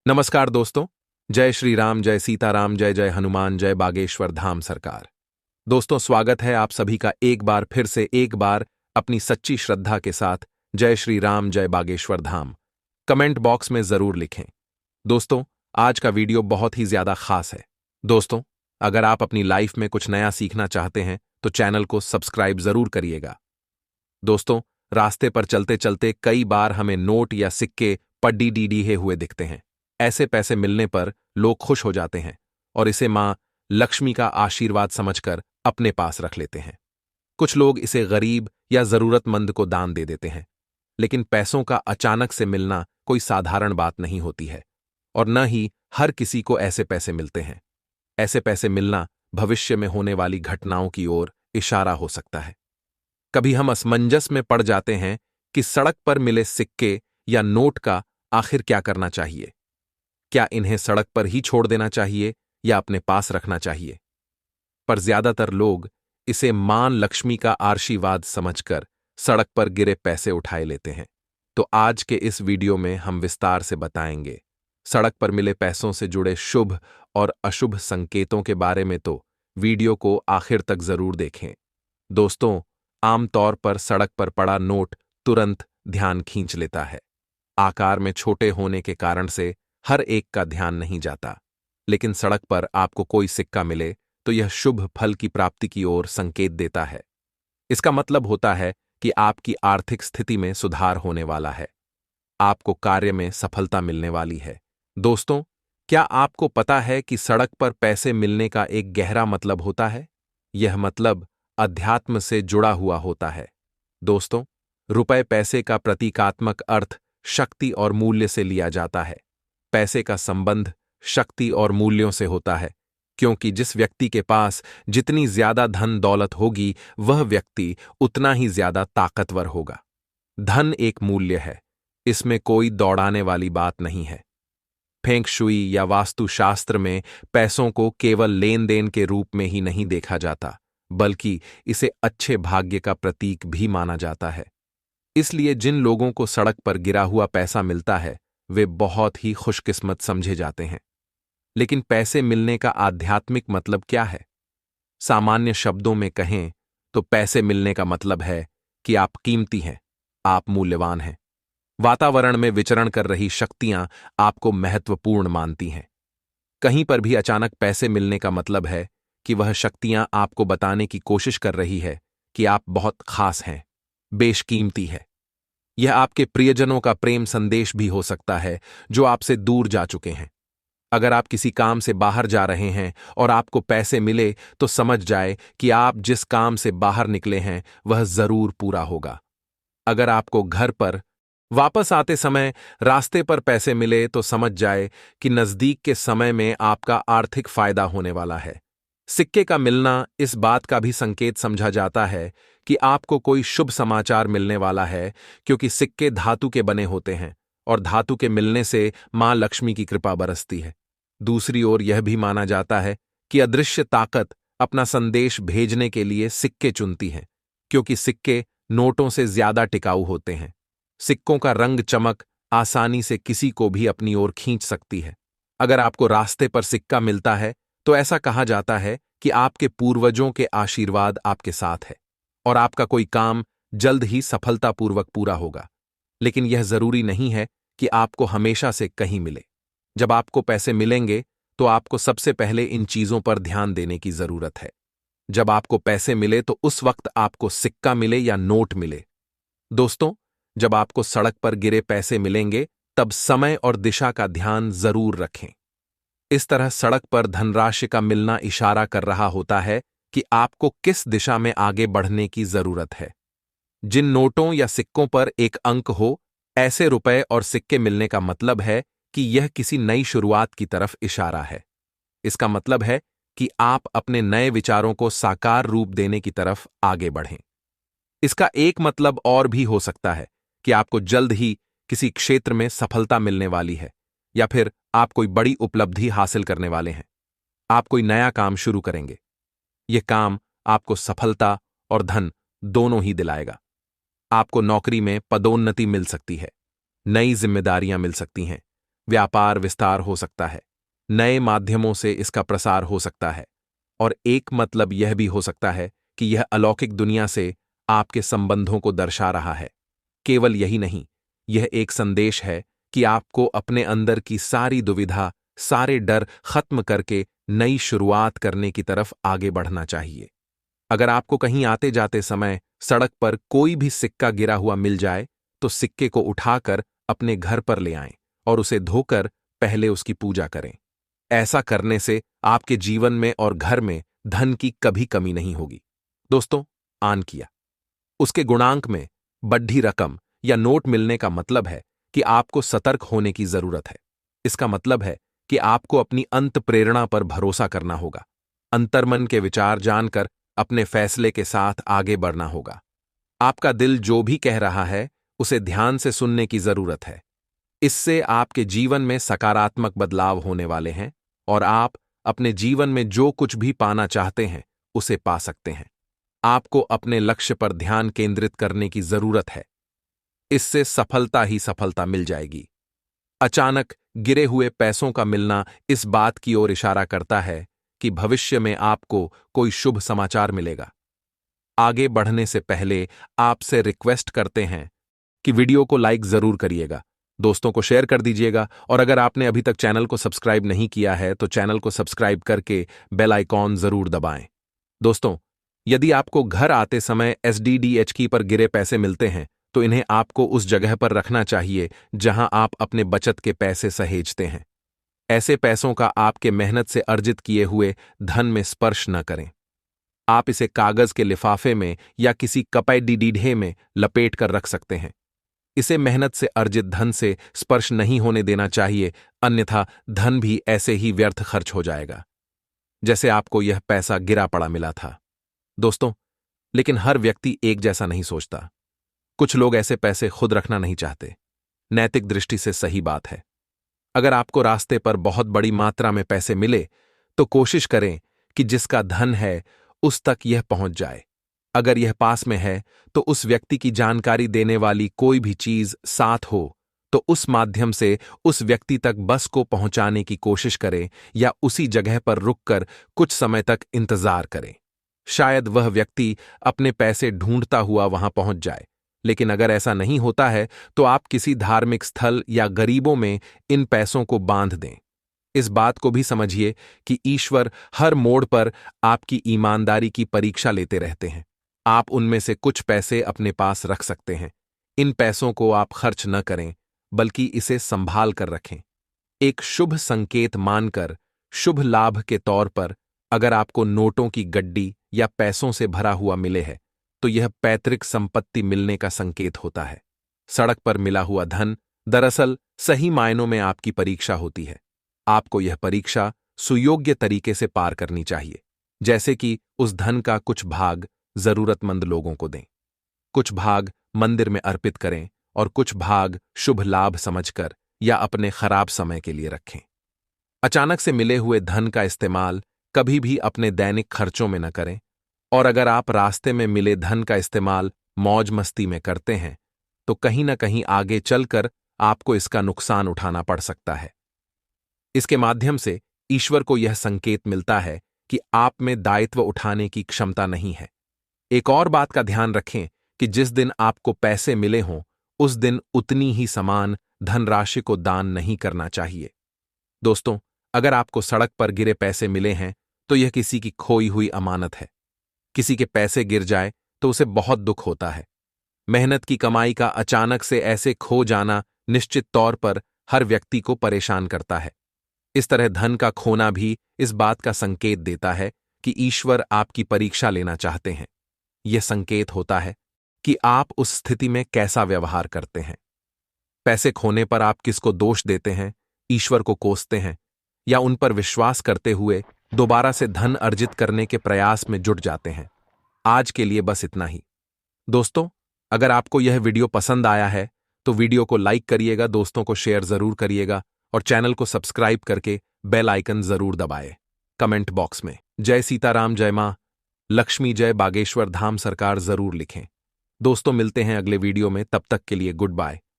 नमस्कार दोस्तों। जय श्री राम, जय सीताराम, जय जय हनुमान, जय बागेश्वर धाम सरकार। दोस्तों, स्वागत है आप सभी का एक बार अपनी सच्ची श्रद्धा के साथ जय श्री राम, जय बागेश्वर धाम कमेंट बॉक्स में जरूर लिखें। दोस्तों, आज का वीडियो बहुत ही ज्यादा खास है। दोस्तों, अगर आप अपनी लाइफ में कुछ नया सीखना चाहते हैं तो चैनल को सब्सक्राइब जरूर करिएगा। दोस्तों, रास्ते पर चलते चलते कई बार हमें नोट या सिक्के पड्डी डीडीहे हुए दिखते हैं। ऐसे पैसे मिलने पर लोग खुश हो जाते हैं और इसे मां लक्ष्मी का आशीर्वाद समझकर अपने पास रख लेते हैं। कुछ लोग इसे गरीब या जरूरतमंद को दान दे देते हैं। लेकिन पैसों का अचानक से मिलना कोई साधारण बात नहीं होती है और न ही हर किसी को ऐसे पैसे मिलते हैं। ऐसे पैसे मिलना भविष्य में होने वाली घटनाओं की ओर इशारा हो सकता है। कभी हम असमंजस में पड़ जाते हैं कि सड़क पर मिले सिक्के या नोट का आखिर क्या करना चाहिए। क्या इन्हें सड़क पर ही छोड़ देना चाहिए या अपने पास रखना चाहिए? पर ज्यादातर लोग इसे मां लक्ष्मी का आशीर्वाद समझकर सड़क पर गिरे पैसे उठाए लेते हैं। तो आज के इस वीडियो में हम विस्तार से बताएंगे सड़क पर मिले पैसों से जुड़े शुभ और अशुभ संकेतों के बारे में। तो वीडियो को आखिर तक जरूर देखें। दोस्तों, आमतौर पर सड़क पर पड़ा नोट तुरंत ध्यान खींच लेता है। आकार में छोटे होने के कारण से हर एक का ध्यान नहीं जाता। लेकिन सड़क पर आपको कोई सिक्का मिले तो यह शुभ फल की प्राप्ति की ओर संकेत देता है। इसका मतलब होता है कि आपकी आर्थिक स्थिति में सुधार होने वाला है। आपको कार्य में सफलता मिलने वाली है। दोस्तों, क्या आपको पता है कि सड़क पर पैसे मिलने का एक गहरा मतलब होता है? यह मतलब अध्यात्म से जुड़ा हुआ होता है। दोस्तों, रुपए पैसे का प्रतीकात्मक अर्थ शक्ति और मूल्य से लिया जाता है। पैसे का संबंध शक्ति और मूल्यों से होता है, क्योंकि जिस व्यक्ति के पास जितनी ज्यादा धन दौलत होगी वह व्यक्ति उतना ही ज्यादा ताकतवर होगा। धन एक मूल्य है, इसमें कोई दौड़ाने वाली बात नहीं है। फेंग शुई या वास्तुशास्त्र में पैसों को केवल लेन देन के रूप में ही नहीं देखा जाता, बल्कि इसे अच्छे भाग्य का प्रतीक भी माना जाता है। इसलिए जिन लोगों को सड़क पर गिरा हुआ पैसा मिलता है वे बहुत ही खुशकिस्मत समझे जाते हैं। लेकिन पैसे मिलने का आध्यात्मिक मतलब क्या है? सामान्य शब्दों में कहें तो पैसे मिलने का मतलब है कि आप कीमती हैं, आप मूल्यवान हैं। वातावरण में विचरण कर रही शक्तियां आपको महत्वपूर्ण मानती हैं। कहीं पर भी अचानक पैसे मिलने का मतलब है कि वह शक्तियां आपको बताने की कोशिश कर रही है कि आप बहुत खास हैं, बेशकीमती है। यह आपके प्रियजनों का प्रेम संदेश भी हो सकता है जो आपसे दूर जा चुके हैं। अगर आप किसी काम से बाहर जा रहे हैं और आपको पैसे मिले तो समझ जाए कि आप जिस काम से बाहर निकले हैं वह जरूर पूरा होगा। अगर आपको घर पर वापस आते समय रास्ते पर पैसे मिले तो समझ जाए कि नजदीक के समय में आपका आर्थिक फायदा होने वाला है। सिक्के का मिलना इस बात का भी संकेत समझा जाता है कि आपको कोई शुभ समाचार मिलने वाला है, क्योंकि सिक्के धातु के बने होते हैं और धातु के मिलने से मां लक्ष्मी की कृपा बरसती है। दूसरी ओर यह भी माना जाता है कि अदृश्य ताकत अपना संदेश भेजने के लिए सिक्के चुनती है, क्योंकि सिक्के नोटों से ज्यादा टिकाऊ होते हैं। सिक्कों का रंग चमक आसानी से किसी को भी अपनी ओर खींच सकती है। अगर आपको रास्ते पर सिक्का मिलता है तो ऐसा कहा जाता है कि आपके पूर्वजों के आशीर्वाद आपके साथ है और आपका कोई काम जल्द ही सफलतापूर्वक पूरा होगा। लेकिन यह जरूरी नहीं है कि आपको हमेशा से कहीं मिले। जब आपको पैसे मिलेंगे तो आपको सबसे पहले इन चीजों पर ध्यान देने की जरूरत है। जब आपको पैसे मिले तो उस वक्त आपको सिक्का मिले या नोट मिले। दोस्तों, जब आपको सड़क पर गिरे पैसे मिलेंगे तब समय और दिशा का ध्यान जरूर रखें। इस तरह सड़क पर धनराशि का मिलना इशारा कर रहा होता है कि आपको किस दिशा में आगे बढ़ने की जरूरत है। जिन नोटों या सिक्कों पर एक अंक हो, ऐसे रुपए और सिक्के मिलने का मतलब है कि यह किसी नई शुरुआत की तरफ इशारा है। इसका मतलब है कि आप अपने नए विचारों को साकार रूप देने की तरफ आगे बढ़ें। इसका एक मतलब और भी हो सकता है कि आपको जल्द ही किसी क्षेत्र में सफलता मिलने वाली है, या फिर आप कोई बड़ी उपलब्धि हासिल करने वाले हैं। आप कोई नया काम शुरू करेंगे। यह काम आपको सफलता और धन दोनों ही दिलाएगा। आपको नौकरी में पदोन्नति मिल सकती है, नई जिम्मेदारियां मिल सकती हैं, व्यापार विस्तार हो सकता है, नए माध्यमों से इसका प्रसार हो सकता है, और एक मतलब यह भी हो सकता है कि यह अलौकिक दुनिया से आपके संबंधों को दर्शा रहा है। केवल यही नहीं, यह एक संदेश है कि आपको अपने अंदर की सारी दुविधा, सारे डर खत्म करके नई शुरुआत करने की तरफ आगे बढ़ना चाहिए। अगर आपको कहीं आते जाते समय सड़क पर कोई भी सिक्का गिरा हुआ मिल जाए, तो सिक्के को उठाकर अपने घर पर ले आएं और उसे धोकर पहले उसकी पूजा करें। ऐसा करने से आपके जीवन में और घर में धन की कभी कमी नहीं होगी। दोस्तों, आन किया उसके गुणांक में बढ़ी रकम या नोट मिलने का मतलब है कि आपको सतर्क होने की जरूरत है। इसका मतलब है कि आपको अपनी अंत प्रेरणा पर भरोसा करना होगा, अंतर्मन के विचार जानकर अपने फैसले के साथ आगे बढ़ना होगा। आपका दिल जो भी कह रहा है उसे ध्यान से सुनने की जरूरत है। इससे आपके जीवन में सकारात्मक बदलाव होने वाले हैं और आप अपने जीवन में जो कुछ भी पाना चाहते हैं उसे पा सकते हैं। आपको अपने लक्ष्य पर ध्यान केंद्रित करने की जरूरत है। इससे सफलता ही सफलता मिल जाएगी। अचानक गिरे हुए पैसों का मिलना इस बात की ओर इशारा करता है कि भविष्य में आपको कोई शुभ समाचार मिलेगा। आगे बढ़ने से पहले आपसे रिक्वेस्ट करते हैं कि वीडियो को लाइक जरूर करिएगा, दोस्तों को शेयर कर दीजिएगा, और अगर आपने अभी तक चैनल को सब्सक्राइब नहीं किया है तो चैनल को सब्सक्राइब करके बेल आइकॉन जरूर दबाएं। दोस्तों, यदि आपको घर आते समय एसडीडीएच की पर गिरे पैसे मिलते हैं तो इन्हें आपको उस जगह पर रखना चाहिए जहां आप अपने बचत के पैसे सहेजते हैं। ऐसे पैसों का आपके मेहनत से अर्जित किए हुए धन में स्पर्श न करें। आप इसे कागज के लिफाफे में या किसी कपड़े डीडीढे में लपेट कर रख सकते हैं। इसे मेहनत से अर्जित धन से स्पर्श नहीं होने देना चाहिए, अन्यथा धन भी ऐसे ही व्यर्थ खर्च हो जाएगा जैसे आपको यह पैसा गिरा पड़ा मिला था। दोस्तों, लेकिन हर व्यक्ति एक जैसा नहीं सोचता। कुछ लोग ऐसे पैसे खुद रखना नहीं चाहते। नैतिक दृष्टि से सही बात है। अगर आपको रास्ते पर बहुत बड़ी मात्रा में पैसे मिले तो कोशिश करें कि जिसका धन है उस तक यह पहुंच जाए। अगर यह पास में है तो उस व्यक्ति की जानकारी देने वाली कोई भी चीज साथ हो तो उस माध्यम से उस व्यक्ति तक बस को पहुंचाने की कोशिश करें या उसी जगह पर रुककर कुछ समय तक इंतजार करें। शायद वह व्यक्ति अपने पैसे ढूंढता हुआ वहां पहुंच जाए। लेकिन अगर ऐसा नहीं होता है तो आप किसी धार्मिक स्थल या गरीबों में इन पैसों को बांध दें। इस बात को भी समझिए कि ईश्वर हर मोड़ पर आपकी ईमानदारी की परीक्षा लेते रहते हैं। आप उनमें से कुछ पैसे अपने पास रख सकते हैं। इन पैसों को आप खर्च न करें, बल्कि इसे संभाल कर रखें। एक शुभ संकेत मानकर शुभ लाभ के तौर पर अगर आपको नोटों की गड्डी या पैसों से भरा हुआ मिले है तो यह पैतृक संपत्ति मिलने का संकेत होता है। सड़क पर मिला हुआ धन दरअसल सही मायनों में आपकी परीक्षा होती है। आपको यह परीक्षा सुयोग्य तरीके से पार करनी चाहिए, जैसे कि उस धन का कुछ भाग जरूरतमंद लोगों को दें, कुछ भाग मंदिर में अर्पित करें और कुछ भाग शुभ लाभ समझकर या अपने खराब समय के लिए रखें। अचानक से मिले हुए धन का इस्तेमाल कभी भी अपने दैनिक खर्चों में न करें, और अगर आप रास्ते में मिले धन का इस्तेमाल मौज मस्ती में करते हैं तो कहीं न कहीं आगे चलकर आपको इसका नुकसान उठाना पड़ सकता है। इसके माध्यम से ईश्वर को यह संकेत मिलता है कि आप में दायित्व उठाने की क्षमता नहीं है। एक और बात का ध्यान रखें कि जिस दिन आपको पैसे मिले हों उस दिन उतनी ही समान धनराशि को दान नहीं करना चाहिए। दोस्तों, अगर आपको सड़क पर गिरे पैसे मिले हैं तो यह किसी की खोई हुई अमानत है। किसी के पैसे गिर जाए तो उसे बहुत दुख होता है। मेहनत की कमाई का अचानक से ऐसे खो जाना निश्चित तौर पर हर व्यक्ति को परेशान करता है। इस तरह धन का खोना भी इस बात का संकेत देता है कि ईश्वर आपकी परीक्षा लेना चाहते हैं। यह संकेत होता है कि आप उस स्थिति में कैसा व्यवहार करते हैं। पैसे खोने पर आप किसको दोष देते हैं, ईश्वर को कोसते हैं, या उन पर विश्वास करते हुए दोबारा से धन अर्जित करने के प्रयास में जुट जाते हैं। आज के लिए बस इतना ही। दोस्तों, अगर आपको यह वीडियो पसंद आया है तो वीडियो को लाइक करिएगा, दोस्तों को शेयर जरूर करिएगा और चैनल को सब्सक्राइब करके बेल आइकन जरूर दबाएं। कमेंट बॉक्स में जय सीताराम, जय मां लक्ष्मी, जय बागेश्वर धाम सरकार जरूर लिखें। दोस्तों, मिलते हैं अगले वीडियो में, तब तक के लिए गुड बाय।